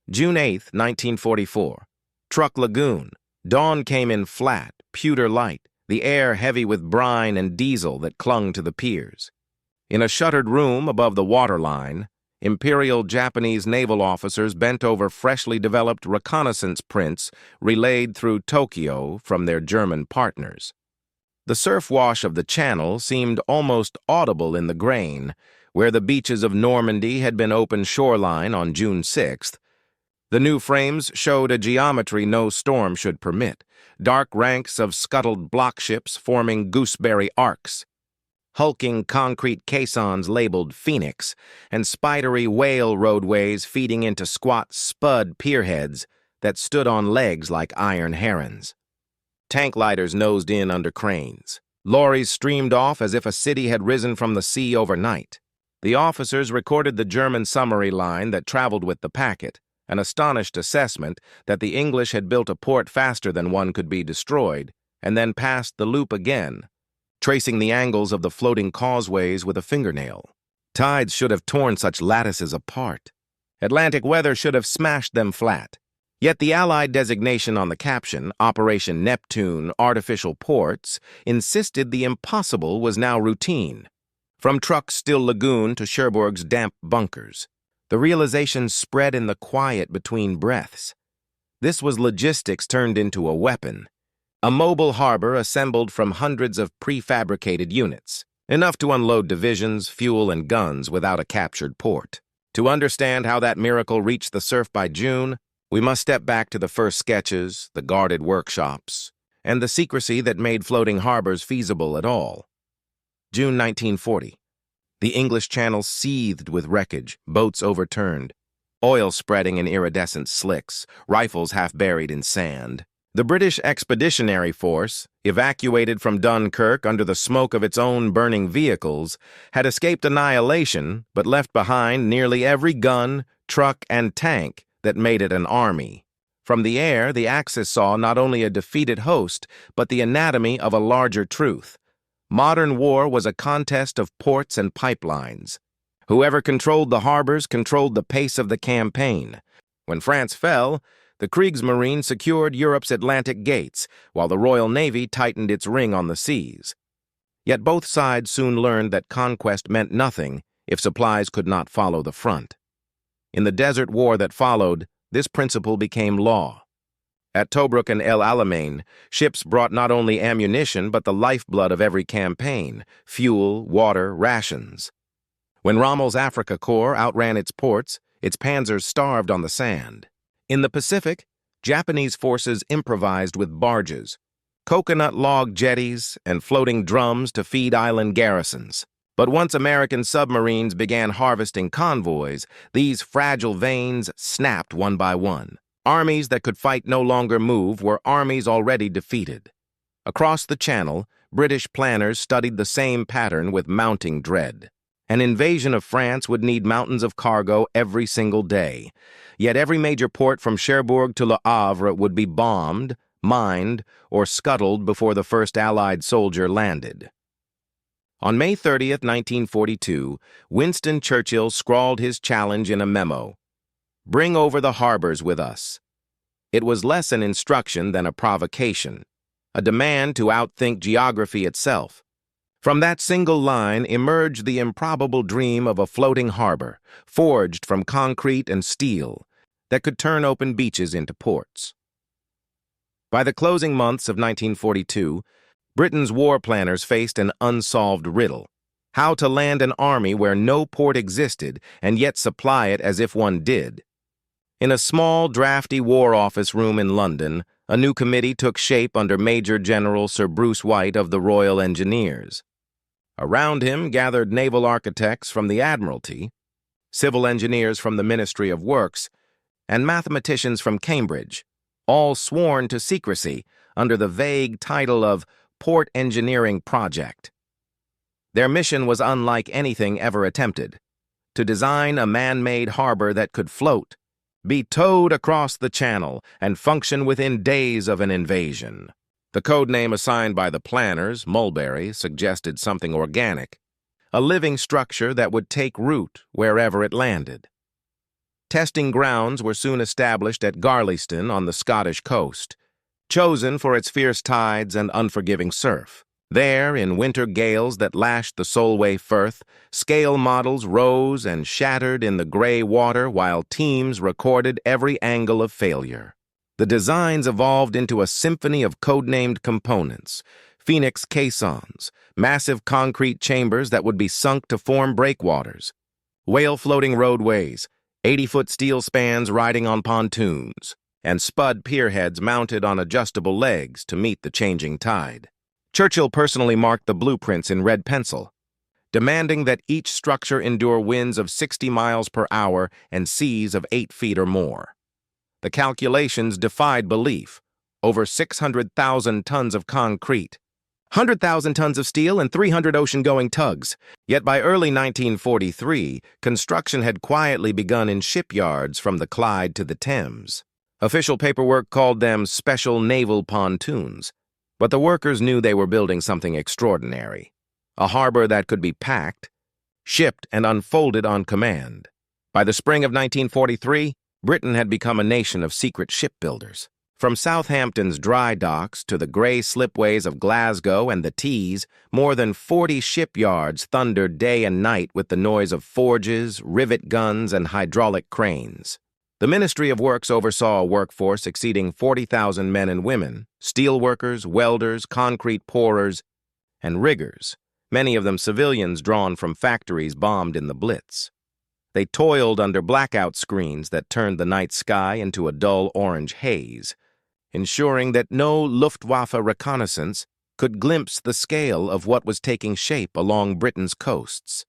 June 8, 1944. Truck Lagoon. Dawn came in flat, pewter light, the air heavy with brine and diesel that clung to the piers. In a shuttered room above the waterline, Imperial Japanese naval officers bent over freshly developed reconnaissance prints relayed through Tokyo from their German partners. The surf wash of the channel seemed almost audible in the grain, where the beaches of Normandy had been open shoreline on June 6th. The new frames showed a geometry no storm should permit, dark ranks of scuttled block ships forming gooseberry arcs, hulking concrete caissons labeled Phoenix, and spidery whale roadways feeding into squat spud pierheads that stood on legs like iron herons. Tank lighters nosed in under cranes. Lorries streamed off as if a city had risen from the sea overnight. The officers recorded the German summary line that traveled with the packet, an astonished assessment that the English had built a port faster than one could be destroyed, and then passed the loop again, tracing the angles of the floating causeways with a fingernail. Tides should have torn such lattices apart. Atlantic weather should have smashed them flat. Yet the Allied designation on the caption, Operation Neptune Artificial Ports, insisted the impossible was now routine. From Truck's still lagoon to Cherbourg's damp bunkers, the realization spread in the quiet between breaths. This was logistics turned into a weapon. A mobile harbor assembled from hundreds of prefabricated units, enough to unload divisions, fuel, and guns without a captured port. To understand how that miracle reached the surf by June, we must step back to the first sketches, the guarded workshops, and the secrecy that made floating harbors feasible at all. June 1940. The English Channel seethed with wreckage, boats overturned, oil spreading in iridescent slicks, rifles half buried in sand. The British Expeditionary Force, evacuated from Dunkirk under the smoke of its own burning vehicles, had escaped annihilation but left behind nearly every gun, truck, and tank that made it an army. From the air, the Axis saw not only a defeated host, but the anatomy of a larger truth. Modern war was a contest of ports and pipelines. Whoever controlled the harbors controlled the pace of the campaign. When France fell, the Kriegsmarine secured Europe's Atlantic gates, while the Royal Navy tightened its ring on the seas. Yet both sides soon learned that conquest meant nothing if supplies could not follow the front. In the desert war that followed, this principle became law. At Tobruk and El Alamein, ships brought not only ammunition but the lifeblood of every campaign: fuel, water, rations. When Rommel's Africa Corps outran its ports, its panzers starved on the sand. In the Pacific, Japanese forces improvised with barges, coconut log jetties, and floating drums to feed island garrisons. But once American submarines began harvesting convoys, these fragile veins snapped one by one. Armies that could fight no longer move were armies already defeated. Across the Channel, British planners studied the same pattern with mounting dread. An invasion of France would need mountains of cargo every single day. Yet every major port from Cherbourg to Le Havre would be bombed, mined, or scuttled before the first Allied soldier landed. On May 30th, 1942, Winston Churchill scrawled his challenge in a memo: "Bring over the harbors with us." It was less an instruction than a provocation, a demand to outthink geography itself. From that single line emerged the improbable dream of a floating harbor, forged from concrete and steel, that could turn open beaches into ports. By the closing months of 1942, Britain's war planners faced an unsolved riddle: how to land an army where no port existed and yet supply it as if one did. In a small, drafty War Office room in London, a new committee took shape under Major General Sir Bruce White of the Royal Engineers. Around him gathered naval architects from the Admiralty, civil engineers from the Ministry of Works, and mathematicians from Cambridge, all sworn to secrecy under the vague title of Port Engineering Project. Their mission was unlike anything ever attempted: to design a man-made harbor that could float, be towed across the Channel, and function within days of an invasion. The code name assigned by the planners, Mulberry, suggested something organic, a living structure that would take root wherever it landed. Testing grounds were soon established at Garleston on the Scottish coast, chosen for its fierce tides and unforgiving surf. There, in winter gales that lashed the Solway Firth, scale models rose and shattered in the gray water while teams recorded every angle of failure. The designs evolved into a symphony of codenamed components: Phoenix caissons, massive concrete chambers that would be sunk to form breakwaters, whale-floating roadways, 80-foot steel spans riding on pontoons, and spud pierheads mounted on adjustable legs to meet the changing tide. Churchill personally marked the blueprints in red pencil, demanding that each structure endure winds of 60 miles per hour and seas of 8 feet or more. The calculations defied belief: over 600,000 tons of concrete, 100,000 tons of steel, and 300 ocean-going tugs. Yet by early 1943, construction had quietly begun in shipyards from the Clyde to the Thames. Official paperwork called them special naval pontoons, but the workers knew they were building something extraordinary: a harbor that could be packed, shipped, and unfolded on command. By the spring of 1943, Britain had become a nation of secret shipbuilders. From Southampton's dry docks to the gray slipways of Glasgow and the Tees, more than 40 shipyards thundered day and night with the noise of forges, rivet guns, and hydraulic cranes. The Ministry of Works oversaw a workforce exceeding 40,000 men and women: steelworkers, welders, concrete pourers, and riggers, many of them civilians drawn from factories bombed in the Blitz. They toiled under blackout screens that turned the night sky into a dull orange haze, ensuring that no Luftwaffe reconnaissance could glimpse the scale of what was taking shape along Britain's coasts.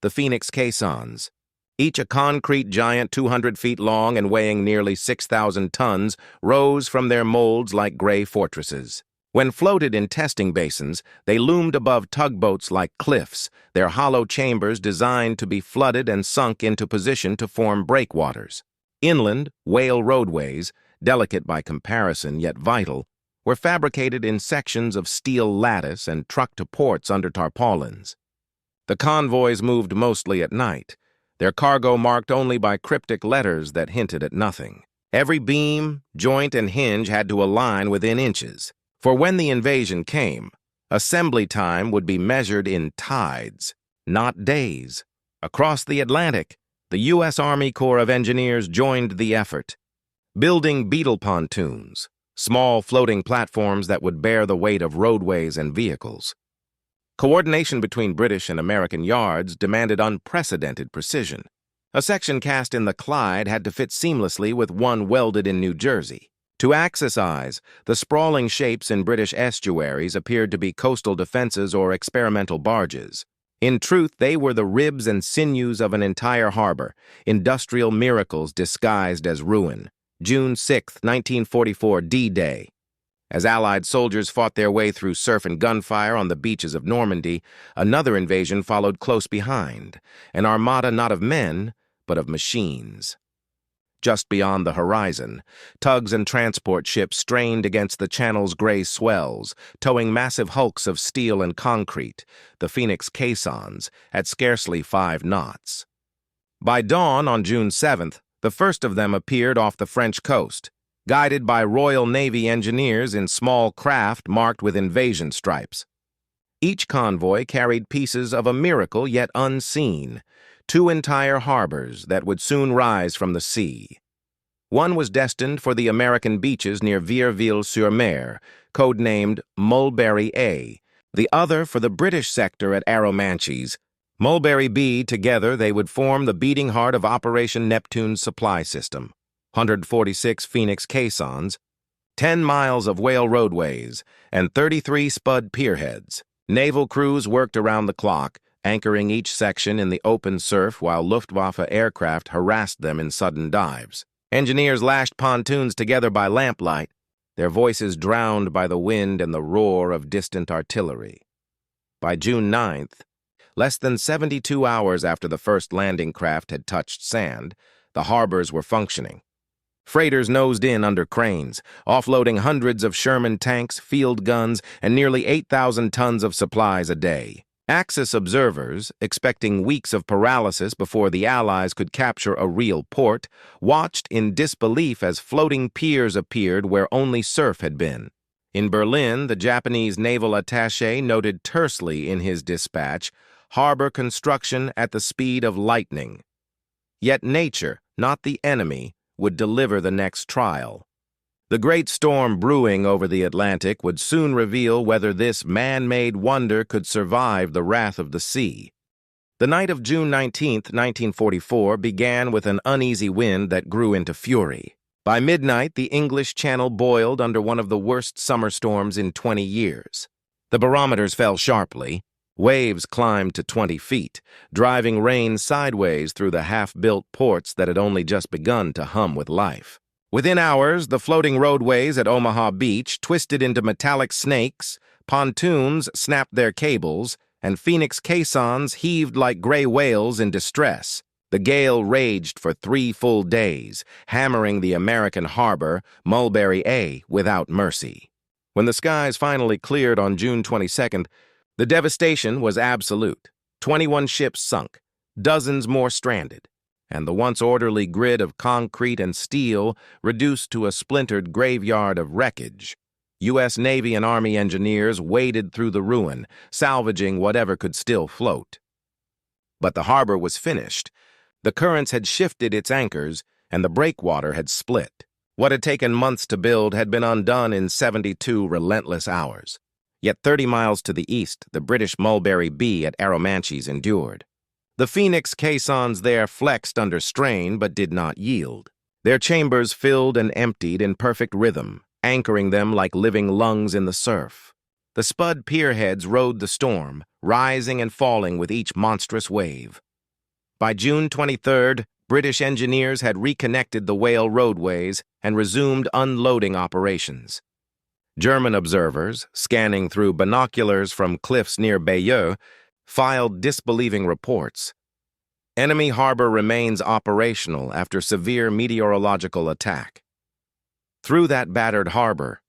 The Phoenix caissons, each a concrete giant 200 feet long and weighing nearly 6,000 tons, rose from their molds like gray fortresses. When floated in testing basins, they loomed above tugboats like cliffs, their hollow chambers designed to be flooded and sunk into position to form breakwaters. Inland, whale roadways, delicate by comparison yet vital, were fabricated in sections of steel lattice and trucked to ports under tarpaulins. The convoys moved mostly at night, their cargo marked only by cryptic letters that hinted at nothing. Every beam, joint, and hinge had to align within inches, for when the invasion came, assembly time would be measured in tides, not days. Across the Atlantic, the U.S. Army Corps of Engineers joined the effort, building beetle pontoons, small floating platforms that would bear the weight of roadways and vehicles. Coordination between British and American yards demanded unprecedented precision. A section cast in the Clyde had to fit seamlessly with one welded in New Jersey. To Axis eyes, the sprawling shapes in British estuaries appeared to be coastal defenses or experimental barges. In truth, they were the ribs and sinews of an entire harbor, industrial miracles disguised as ruin. June 6, 1944, D-Day. As Allied soldiers fought their way through surf and gunfire on the beaches of Normandy, another invasion followed close behind, an armada not of men, but of machines. Just beyond the horizon, tugs and transport ships strained against the channel's gray swells, towing massive hulks of steel and concrete, the Phoenix caissons, at scarcely 5 knots. By dawn on June 7th, the first of them appeared off the French coast, guided by Royal Navy engineers in small craft marked with invasion stripes. Each convoy carried pieces of a miracle yet unseen, 2 entire harbors that would soon rise from the sea. One was destined for the American beaches near Vierville-sur-Mer, codenamed Mulberry A, the other for the British sector at Arromanches. Mulberry B, together they would form the beating heart of Operation Neptune's supply system. 146 Phoenix caissons, 10 miles of whale roadways, and 33 spud pierheads. Naval crews worked around the clock, anchoring each section in the open surf while Luftwaffe aircraft harassed them in sudden dives. Engineers lashed pontoons together by lamplight, their voices drowned by the wind and the roar of distant artillery. By June 9th, less than 72 hours after the first landing craft had touched sand, the harbors were functioning. Freighters nosed in under cranes, offloading hundreds of Sherman tanks, field guns, and nearly 8,000 tons of supplies a day. Axis observers, expecting weeks of paralysis before the Allies could capture a real port, watched in disbelief as floating piers appeared where only surf had been. In Berlin, the Japanese naval attaché noted tersely in his dispatch, "Harbor construction at the speed of lightning." Yet nature, not the enemy, would deliver the next trial. The great storm brewing over the Atlantic would soon reveal whether this man-made wonder could survive the wrath of the sea. The night of June 19, 1944, began with an uneasy wind that grew into fury. By midnight, the English Channel boiled under one of the worst summer storms in 20 years. The barometers fell sharply. Waves climbed to 20 feet, driving rain sideways through the half-built ports that had only just begun to hum with life. Within hours, the floating roadways at Omaha Beach twisted into metallic snakes, pontoons snapped their cables, and Phoenix caissons heaved like gray whales in distress. The gale raged for 3 full days, hammering the American harbor, Mulberry A, without mercy. When the skies finally cleared on June 22nd, the devastation was absolute. 21 ships sunk, dozens more stranded, and the once orderly grid of concrete and steel reduced to a splintered graveyard of wreckage. U.S. Navy and Army engineers waded through the ruin, salvaging whatever could still float. But the harbor was finished. The currents had shifted its anchors, and the breakwater had split. What had taken months to build had been undone in 72 relentless hours. Yet 30 miles to the east, the British Mulberry B at Arromanches endured. The Phoenix caissons there flexed under strain but did not yield. Their chambers filled and emptied in perfect rhythm, anchoring them like living lungs in the surf. The spud pierheads rode the storm, rising and falling with each monstrous wave. By June 23rd, British engineers had reconnected the whale roadways and resumed unloading operations. German observers, scanning through binoculars from cliffs near Bayeux, filed disbelieving reports. Enemy harbor remains operational after severe meteorological attack. Through that battered harbor,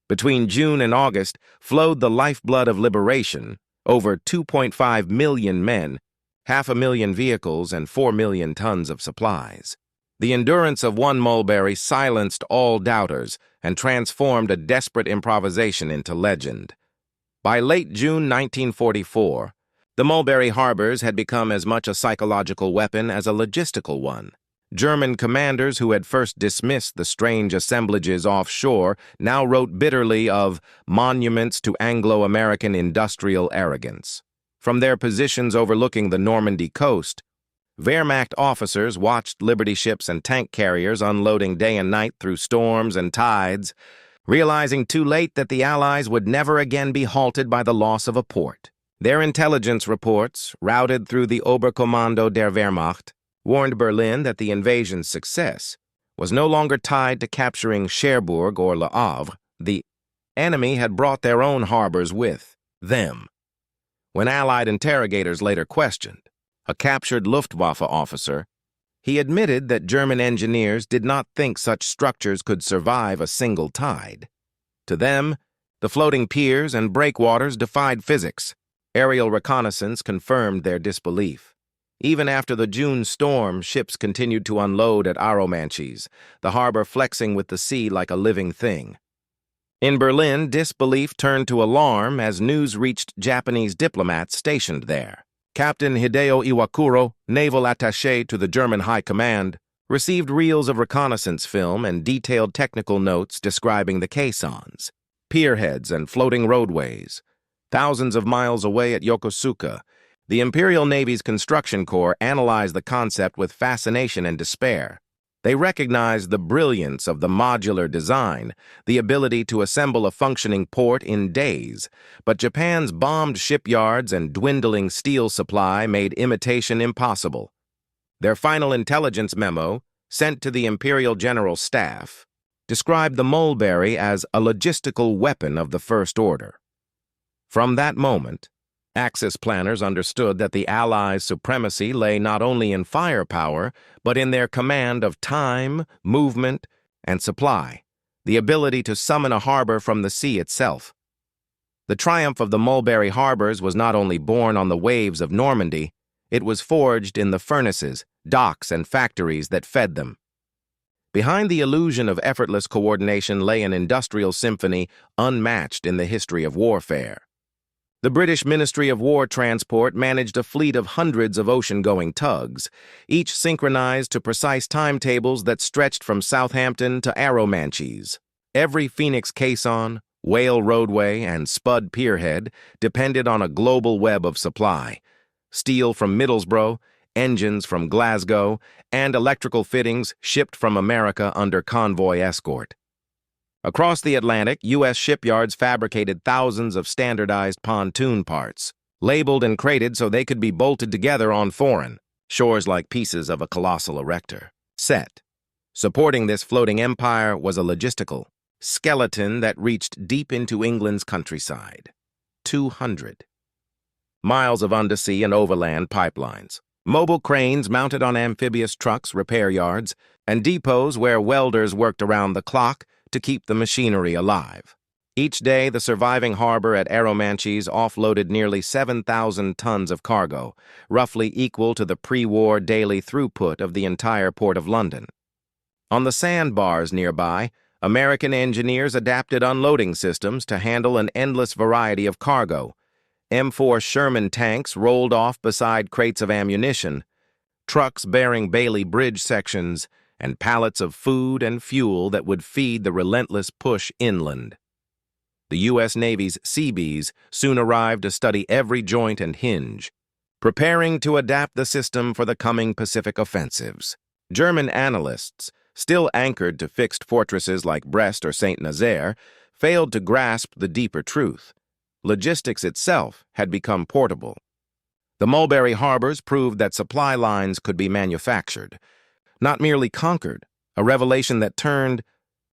between June and August, flowed the lifeblood of liberation, over 2.5 million men, 500,000 vehicles, and 4 million tons of supplies. The endurance of one Mulberry silenced all doubters and transformed a desperate improvisation into legend. By late June 1944, the Mulberry Harbors had become as much a psychological weapon as a logistical one. German commanders who had first dismissed the strange assemblages offshore now wrote bitterly of monuments to Anglo-American industrial arrogance. From their positions overlooking the Normandy coast, Wehrmacht officers watched Liberty ships and tank carriers unloading day and night through storms and tides, realizing too late that the Allies would never again be halted by the loss of a port. Their intelligence reports, routed through the Oberkommando der Wehrmacht, warned Berlin that the invasion's success was no longer tied to capturing Cherbourg or Le Havre. The enemy had brought their own harbors with them. When Allied interrogators later questioned a captured Luftwaffe officer, he admitted that German engineers did not think such structures could survive a single tide. To them, the floating piers and breakwaters defied physics. Aerial reconnaissance confirmed their disbelief. Even after the June storm, ships continued to unload at Arromanches, the harbor flexing with the sea like a living thing. In Berlin, disbelief turned to alarm as news reached Japanese diplomats stationed there. Captain Hideo Iwakuro, naval attaché to the German High Command, received reels of reconnaissance film and detailed technical notes describing the caissons, pierheads, and floating roadways. Thousands of miles away at Yokosuka, the Imperial Navy's construction corps analyzed the concept with fascination and despair. They recognized the brilliance of the modular design, the ability to assemble a functioning port in days, but Japan's bombed shipyards and dwindling steel supply made imitation impossible. Their final intelligence memo, sent to the Imperial General Staff, described the Mulberry as a logistical weapon of the first order. From that moment, Axis planners understood that the Allies' supremacy lay not only in firepower, but in their command of time, movement, and supply, the ability to summon a harbor from the sea itself. The triumph of the Mulberry Harbors was not only born on the waves of Normandy, it was forged in the furnaces, docks, and factories that fed them. Behind the illusion of effortless coordination lay an industrial symphony unmatched in the history of warfare. The British Ministry of War Transport managed a fleet of hundreds of ocean-going tugs, each synchronized to precise timetables that stretched from Southampton to Arromanches. Every Phoenix caisson, whale roadway, and spud pierhead depended on a global web of supply. Steel from Middlesbrough, engines from Glasgow, and electrical fittings shipped from America under convoy escort. Across the Atlantic, U.S. shipyards fabricated thousands of standardized pontoon parts, labeled and crated so they could be bolted together on foreign shores like pieces of a colossal erector. Supporting this floating empire was a logistical skeleton that reached deep into England's countryside. 200 miles of undersea and overland pipelines, mobile cranes mounted on amphibious trucks, repair yards, and depots where welders worked around the clock to keep the machinery alive. Each day, the surviving harbor at Arromanches offloaded nearly 7,000 tons of cargo, roughly equal to the pre-war daily throughput of the entire Port of London. On the sandbars nearby, American engineers adapted unloading systems to handle an endless variety of cargo. M4 Sherman tanks rolled off beside crates of ammunition, trucks bearing Bailey Bridge sections, and pallets of food and fuel that would feed the relentless push inland. The U.S. Navy's Seabees soon arrived to study every joint and hinge, preparing to adapt the system for the coming Pacific offensives. German analysts, still anchored to fixed fortresses like Brest or St. Nazaire, failed to grasp the deeper truth. Logistics itself had become portable. The Mulberry Harbors proved that supply lines could be manufactured, not merely conquered, a revelation that turned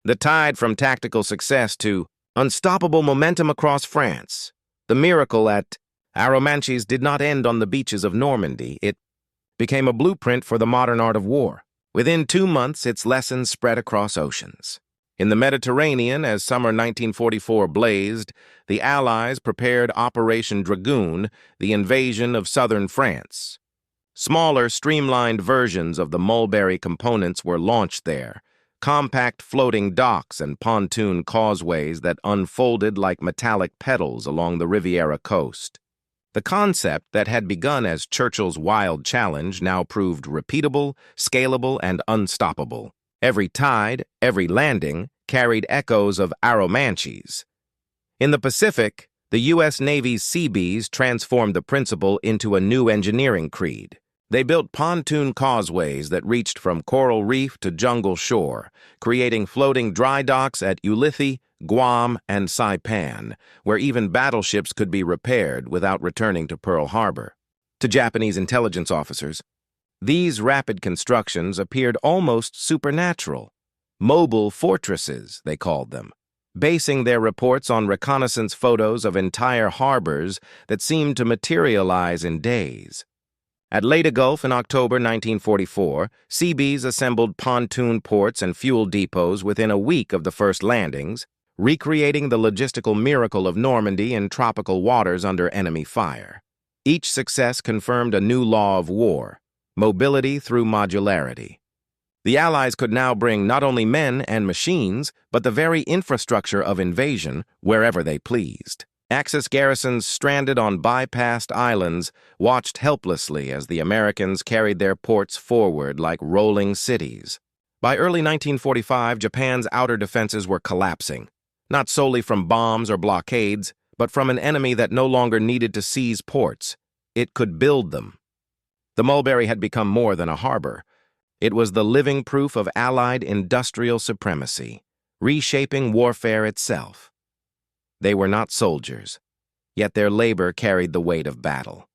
the tide from tactical success to unstoppable momentum across France. The miracle at Arromanches did not end on the beaches of Normandy. It became a blueprint for the modern art of war. Within 2 months, its lessons spread across oceans. In the Mediterranean, as summer 1944 blazed, the Allies prepared Operation Dragoon, the invasion of southern France. Smaller, streamlined versions of the Mulberry components were launched there, compact floating docks and pontoon causeways that unfolded like metallic petals along the Riviera coast. The concept that had begun as Churchill's wild challenge now proved repeatable, scalable, and unstoppable. Every tide, every landing, carried echoes of Arromanches. In the Pacific, the U.S. Navy's Seabees transformed the principle into a new engineering creed. They built pontoon causeways that reached from coral reef to jungle shore, creating floating dry docks at Ulithi, Guam, and Saipan, where even battleships could be repaired without returning to Pearl Harbor. To Japanese intelligence officers, these rapid constructions appeared almost supernatural. Mobile fortresses, they called them, basing their reports on reconnaissance photos of entire harbors that seemed to materialize in days. At Leyte Gulf in October 1944, Seabees assembled pontoon ports and fuel depots within a week of the first landings, recreating the logistical miracle of Normandy in tropical waters under enemy fire. Each success confirmed a new law of war: mobility through modularity. The Allies could now bring not only men and machines, but the very infrastructure of invasion wherever they pleased. Axis garrisons stranded on bypassed islands watched helplessly as the Americans carried their ports forward like rolling cities. By early 1945, Japan's outer defenses were collapsing, not solely from bombs or blockades, but from an enemy that no longer needed to seize ports. It could build them. The Mulberry had become more than a harbor. It was the living proof of Allied industrial supremacy, reshaping warfare itself. They were not soldiers, yet their labor carried the weight of battle.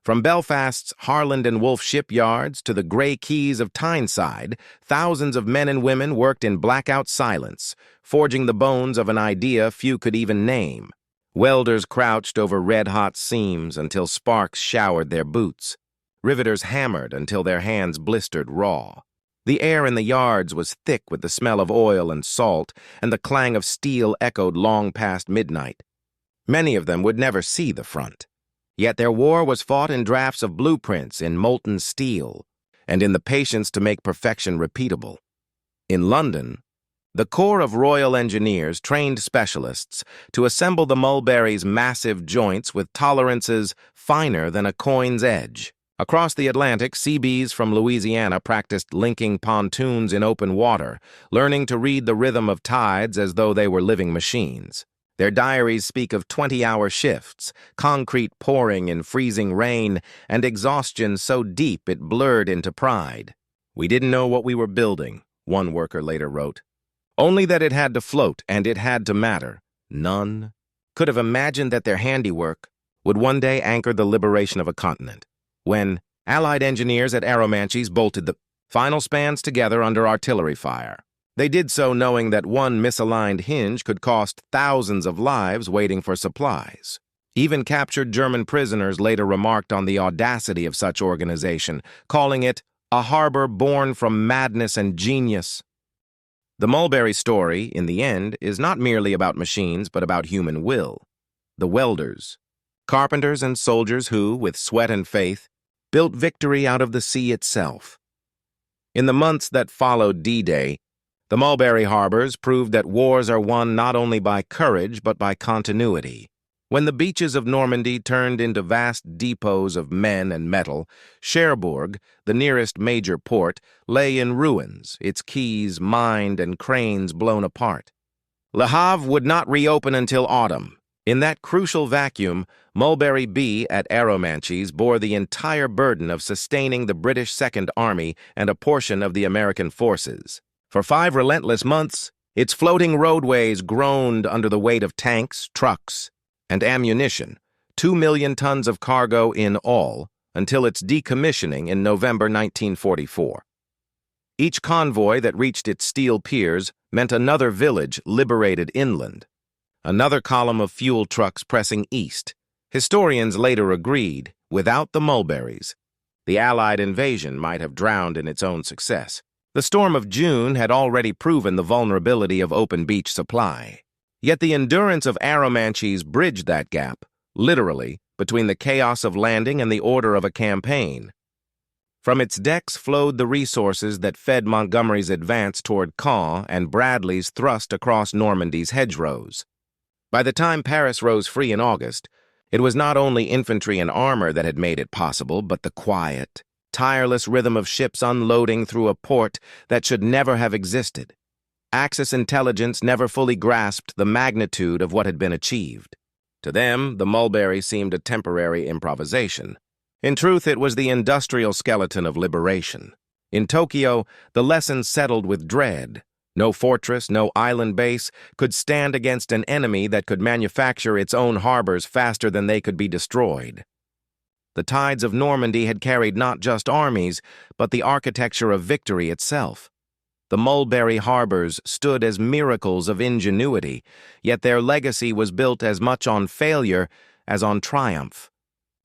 From Belfast's Harland and Wolff shipyards to the gray quays of Tyneside, thousands of men and women worked in blackout silence, forging the bones of an idea few could even name. Welders crouched over red-hot seams until sparks showered their boots. Riveters hammered until their hands blistered raw. The air in the yards was thick with the smell of oil and salt, and the clang of steel echoed long past midnight. Many of them would never see the front. Yet their war was fought in drafts of blueprints in molten steel and in the patience to make perfection repeatable. In London, the Corps of Royal Engineers trained specialists to assemble the Mulberry's massive joints with tolerances finer than a coin's edge. Across the Atlantic, Seabees from Louisiana practiced linking pontoons in open water, learning to read the rhythm of tides as though they were living machines. Their diaries speak of 20-hour shifts, concrete pouring in freezing rain, and exhaustion so deep it blurred into pride. "We didn't know what we were building," one worker later wrote. "Only that it had to float and it had to matter." None could have imagined that their handiwork would one day anchor the liberation of a continent. When Allied engineers at Arromanches bolted the final spans together under artillery fire, they did so knowing that one misaligned hinge could cost thousands of lives waiting for supplies. Even captured German prisoners later remarked on the audacity of such organization, calling it a harbor born from madness and genius. The Mulberry story, in the end, is not merely about machines, but about human will. The welders, carpenters and soldiers who, with sweat and faith, built victory out of the sea itself. In the months that followed D-Day, the Mulberry Harbors proved that wars are won not only by courage but by continuity. When the beaches of Normandy turned into vast depots of men and metal, Cherbourg, the nearest major port, lay in ruins, its quays mined and cranes blown apart. Le Havre would not reopen until autumn. In that crucial vacuum, Mulberry B at Arromanches bore the entire burden of sustaining the British Second Army and a portion of the American forces. For 5 relentless months, its floating roadways groaned under the weight of tanks, trucks, and ammunition, 2 million tons of cargo in all, until its decommissioning in November 1944. Each convoy that reached its steel piers meant another village liberated inland, another column of fuel trucks pressing east. Historians later agreed, without the Mulberries, the Allied invasion might have drowned in its own success. The storm of June had already proven the vulnerability of open beach supply. Yet the endurance of Arromanches bridged that gap, literally, between the chaos of landing and the order of a campaign. From its decks flowed the resources that fed Montgomery's advance toward Caen and Bradley's thrust across Normandy's hedgerows. By the time Paris rose free in August, it was not only infantry and armor that had made it possible, but the quiet, tireless rhythm of ships unloading through a port that should never have existed. Axis intelligence never fully grasped the magnitude of what had been achieved. To them, the Mulberry seemed a temporary improvisation. In truth, it was the industrial skeleton of liberation. In Tokyo, the lesson settled with dread. No fortress, no island base could stand against an enemy that could manufacture its own harbors faster than they could be destroyed. The tides of Normandy had carried not just armies, but the architecture of victory itself. The Mulberry Harbors stood as miracles of ingenuity, yet their legacy was built as much on failure as on triumph.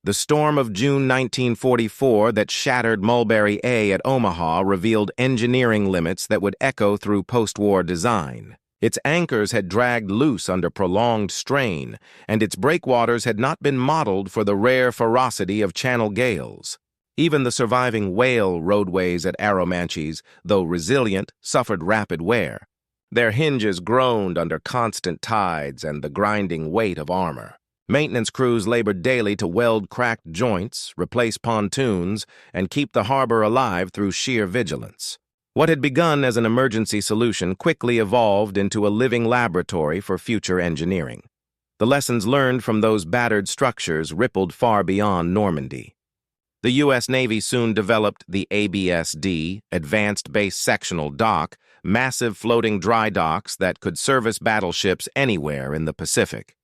The storm of June 1944 that shattered Mulberry A at Omaha revealed engineering limits that would echo through post-war design. Its anchors had dragged loose under prolonged strain, and its breakwaters had not been modeled for the rare ferocity of channel gales. Even the surviving whale roadways at Arromanches, though resilient, suffered rapid wear. Their hinges groaned under constant tides and the grinding weight of armor. Maintenance crews labored daily to weld cracked joints, replace pontoons, and keep the harbor alive through sheer vigilance. What had begun as an emergency solution quickly evolved into a living laboratory for future engineering. The lessons learned from those battered structures rippled far beyond Normandy. The U.S. Navy soon developed the ABSD, Advanced Base Sectional Dock, massive floating dry docks that could service battleships anywhere in the Pacific.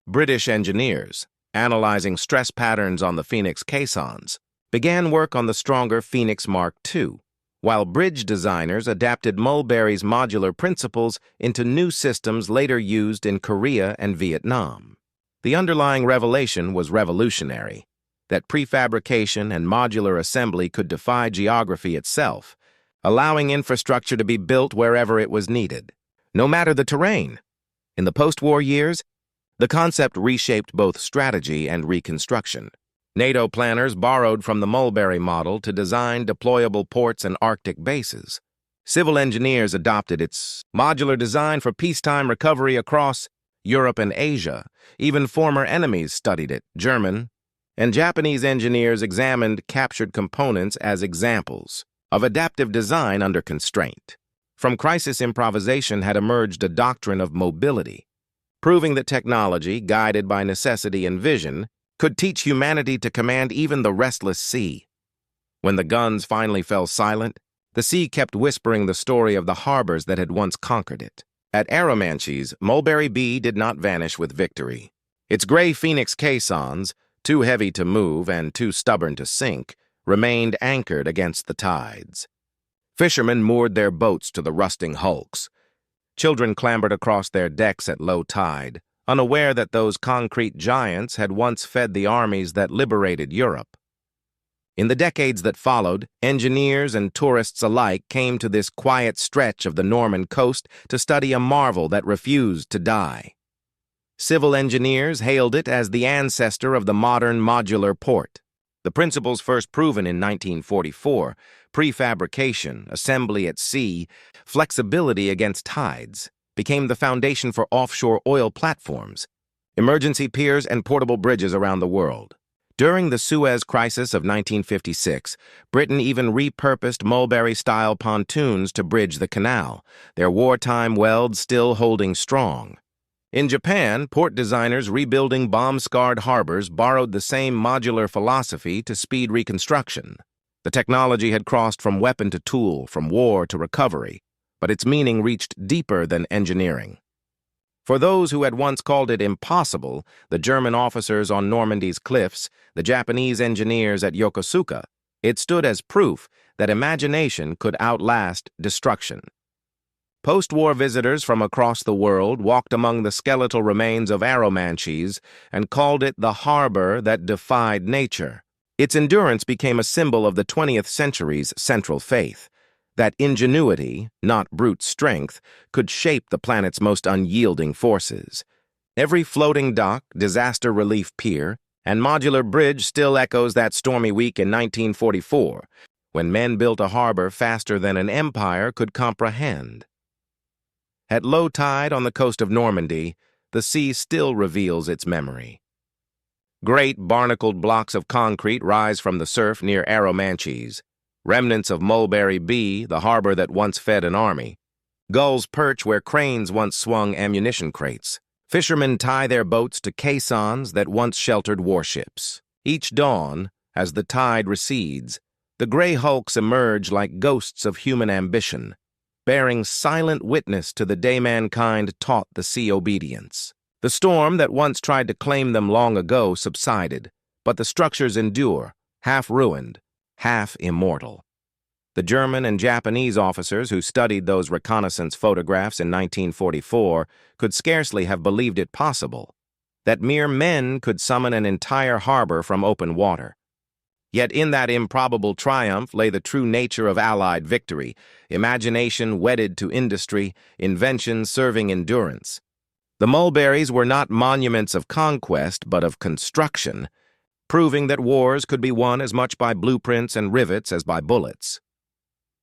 British engineers, analyzing stress patterns on the Phoenix caissons, began work on the stronger Phoenix Mark II, while bridge designers adapted Mulberry's modular principles into new systems later used in Korea and Vietnam. The underlying revelation was revolutionary, that prefabrication and modular assembly could defy geography itself, allowing infrastructure to be built wherever it was needed, no matter the terrain. In the post-war years, The concept reshaped both strategy and reconstruction. NATO planners borrowed from the Mulberry model to design deployable ports and Arctic bases. Civil engineers adopted its modular design for peacetime recovery across Europe and Asia. Even former enemies studied it. German and Japanese engineers examined captured components as examples of adaptive design under constraint. From crisis improvisation had emerged a doctrine of mobility, proving that technology, guided by necessity and vision, could teach humanity to command even the restless sea. When the guns finally fell silent, the sea kept whispering the story of the harbors that had once conquered it. At Arromanches, Mulberry B did not vanish with victory. Its gray phoenix caissons, too heavy to move and too stubborn to sink, remained anchored against the tides. Fishermen moored their boats to the rusting hulks. Children clambered across their decks at low tide, unaware that those concrete giants had once fed the armies that liberated Europe. In the decades that followed, engineers and tourists alike came to this quiet stretch of the Norman coast to study a marvel that refused to die. Civil engineers hailed it as the ancestor of the modern modular port. The principles first proven in 1944, prefabrication, assembly at sea, flexibility against tides, became the foundation for offshore oil platforms, emergency piers, and portable bridges around the world. During the Suez Crisis of 1956, Britain even repurposed Mulberry-style pontoons to bridge the canal, their wartime welds still holding strong. In Japan, port designers rebuilding bomb-scarred harbors borrowed the same modular philosophy to speed reconstruction. The technology had crossed from weapon to tool, from war to recovery, but its meaning reached deeper than engineering. For those who had once called it impossible, the German officers on Normandy's cliffs, the Japanese engineers at Yokosuka, it stood as proof that imagination could outlast destruction. Post-war visitors from across the world walked among the skeletal remains of Arromanches and called it the harbor that defied nature. Its endurance became a symbol of the 20th century's central faith, that ingenuity, not brute strength, could shape the planet's most unyielding forces. Every floating dock, disaster relief pier, and modular bridge still echoes that stormy week in 1944, when men built a harbor faster than an empire could comprehend. At low tide on the coast of Normandy, the sea still reveals its memory. Great barnacled blocks of concrete rise from the surf near Arromanches, remnants of Mulberry B, the harbor that once fed an army. Gulls perch where cranes once swung ammunition crates. Fishermen tie their boats to caissons that once sheltered warships. Each dawn, as the tide recedes, the gray hulks emerge like ghosts of human ambition, bearing silent witness to the day mankind taught the sea obedience. The storm that once tried to claim them long ago subsided, but the structures endure, half ruined, half immortal. The German and Japanese officers who studied those reconnaissance photographs in 1944 could scarcely have believed it possible, that mere men could summon an entire harbor from open water. Yet in that improbable triumph lay the true nature of Allied victory, imagination wedded to industry, invention serving endurance. The Mulberries were not monuments of conquest, but of construction, proving that wars could be won as much by blueprints and rivets as by bullets.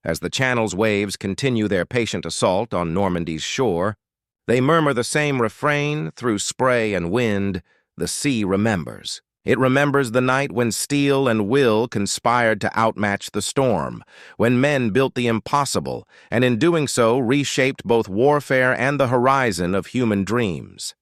As the Channel's waves continue their patient assault on Normandy's shore, they murmur the same refrain through spray and wind: the sea remembers. It remembers the night when steel and will conspired to outmatch the storm, when men built the impossible, and in doing so reshaped both warfare and the horizon of human dreams.